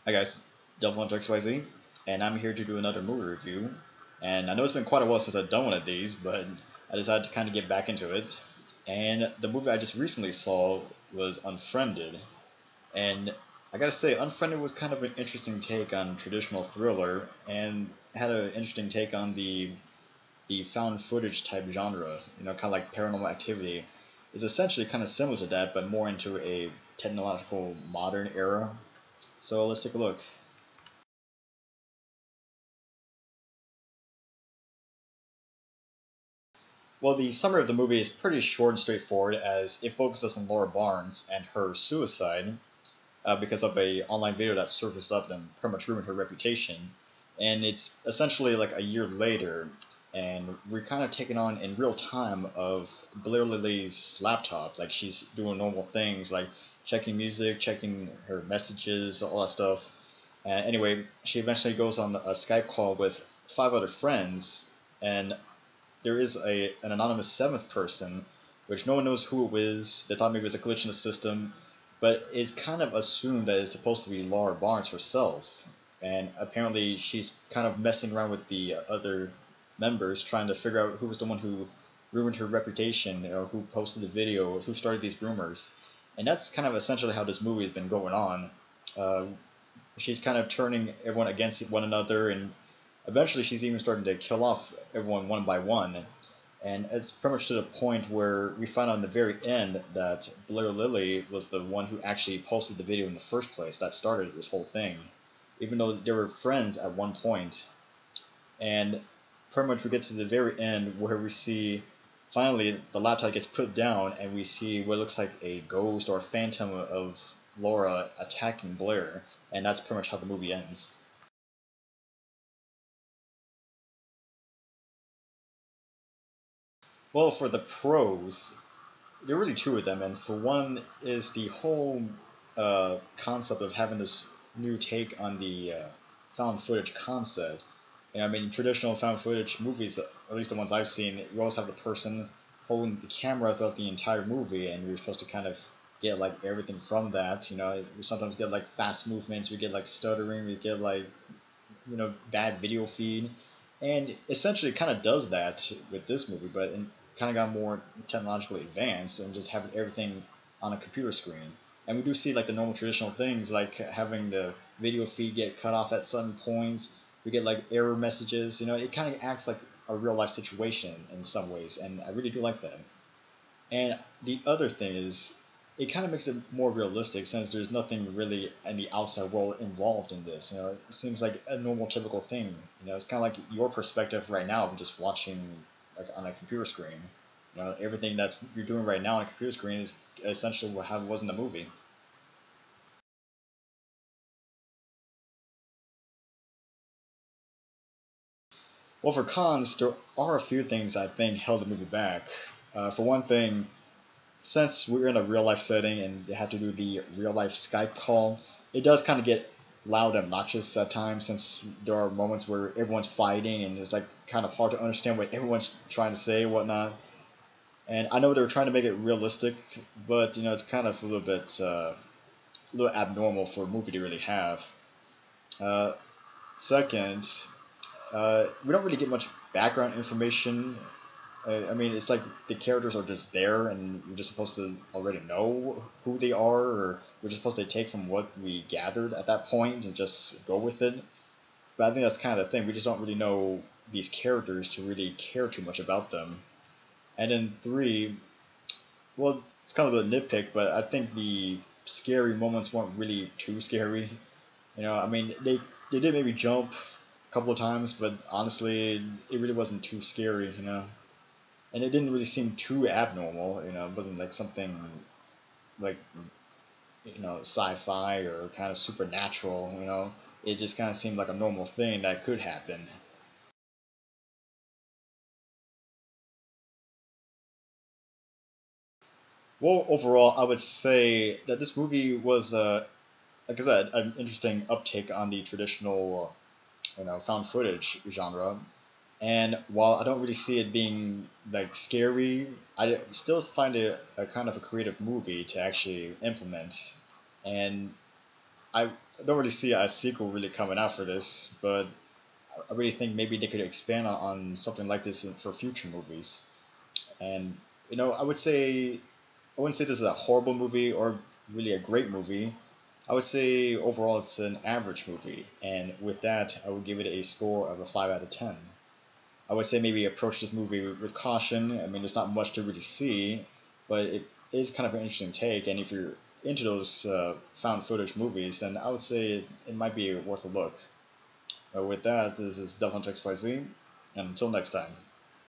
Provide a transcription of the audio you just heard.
Hi guys, DevilHunterXYZ, and I'm here to do another movie review. And I know it's been quite a while since I've done one of these, but I decided to kind of get back into it. And the movie I just recently saw was Unfriended. And I gotta say, Unfriended was kind of an interesting take on traditional thriller, and had an interesting take on the found footage type genre. Kind of like Paranormal Activity. It's essentially kind of similar to that, but more into a technological modern era. So let's take a look. Well, the summary of the movie is pretty short and straightforward, as it focuses on Laura Barnes and her suicide because of a online video that surfaced up and pretty much ruined her reputation. And it's essentially like a year later, and we're kind of taking on in real time of Blair Lily's laptop. Like she's doing normal things like checking music, checking her messages, all that stuff. Anyway, she eventually goes on a Skype call with five other friends, and there is an anonymous seventh person, which no one knows who it was. They thought maybe it was a glitch in the system, but it's kind of assumed that it's supposed to be Laura Barnes herself. And apparently, she's kind of messing around with the other members, trying to figure out who was the one who ruined her reputation, or who posted the video, or who started these rumors. And that's kind of essentially how this movie has been going on. Uh, she's kind of turning everyone against one another, and eventually she's even starting to kill off everyone one by one. And it's pretty much to the point where we find out in the very end that Blair Lily was the one who actually posted the video in the first place that started this whole thing, even though they were friends at one point. And pretty much we get to the very end where we see finally the laptop gets put down and we see what looks like a ghost or a phantom of Laura attacking Blair, and that's pretty much how the movie ends. Well, for the pros, there are really two of them, and for one is the whole concept of having this new take on the found footage concept. I mean, traditional found footage movies, at least the ones I've seen, you always have the person holding the camera throughout the entire movie, and you're supposed to kind of get like everything from that. We sometimes get like fast movements, we get like stuttering, we get like bad video feed, and essentially it kind of does that with this movie, but it kind of got more technologically advanced and just having everything on a computer screen. And we do see like the normal traditional things like having the video feed get cut off at some points. We get like error messages. It kind of acts like a real life situation in some ways, and I really do like that. And the other thing is, it kind of makes it more realistic since there's nothing really in the outside world involved in this. It seems like a normal, typical thing. It's kind of like your perspective right now of just watching like on a computer screen. Everything that's you're doing right now on a computer screen is essentially how it was in the movie. Well, for cons, there are a few things I think held the movie back. For one thing, since we're in a real life setting and they have to do the real life Skype call, it does kind of get loud and obnoxious at times since there are moments where everyone's fighting and it's like kind of hard to understand what everyone's trying to say and whatnot. And I know they were trying to make it realistic, but it's kind of a little abnormal for a movie to really have. Uh, Second, we don't really get much background information. I mean, it's like the characters are just there, and you're just supposed to already know who they are, or we're just supposed to take from what we gathered at that point and just go with it. But I think that's kind of the thing. We just don't really know these characters to really care too much about them. And then three, well, it's kind of a nitpick, but I think the scary moments weren't really too scary. I mean, they did maybe jump a couple of times, but honestly, it really wasn't too scary. And it didn't really seem too abnormal. It wasn't like something like sci-fi or kind of supernatural. It just kind of seemed like a normal thing that could happen. Well, overall, I would say that this movie was, like I said, an interesting uptake on the traditional, found footage genre. And while I don't really see it being like scary, I still find it a kind of a creative movie to actually implement. And I don't really see a sequel really coming out for this, but I really think maybe they could expand on something like this for future movies. And I would say I wouldn't say this is a horrible movie or really a great movie. I would say overall it's an average movie, and with that, I would give it a score of a 5 out of 10. I would say maybe approach this movie with caution. I mean, there's not much to really see, but it is kind of an interesting take, and if you're into those found footage movies, then I would say it might be worth a look. With that, this is DevilHunterXYZ, and until next time.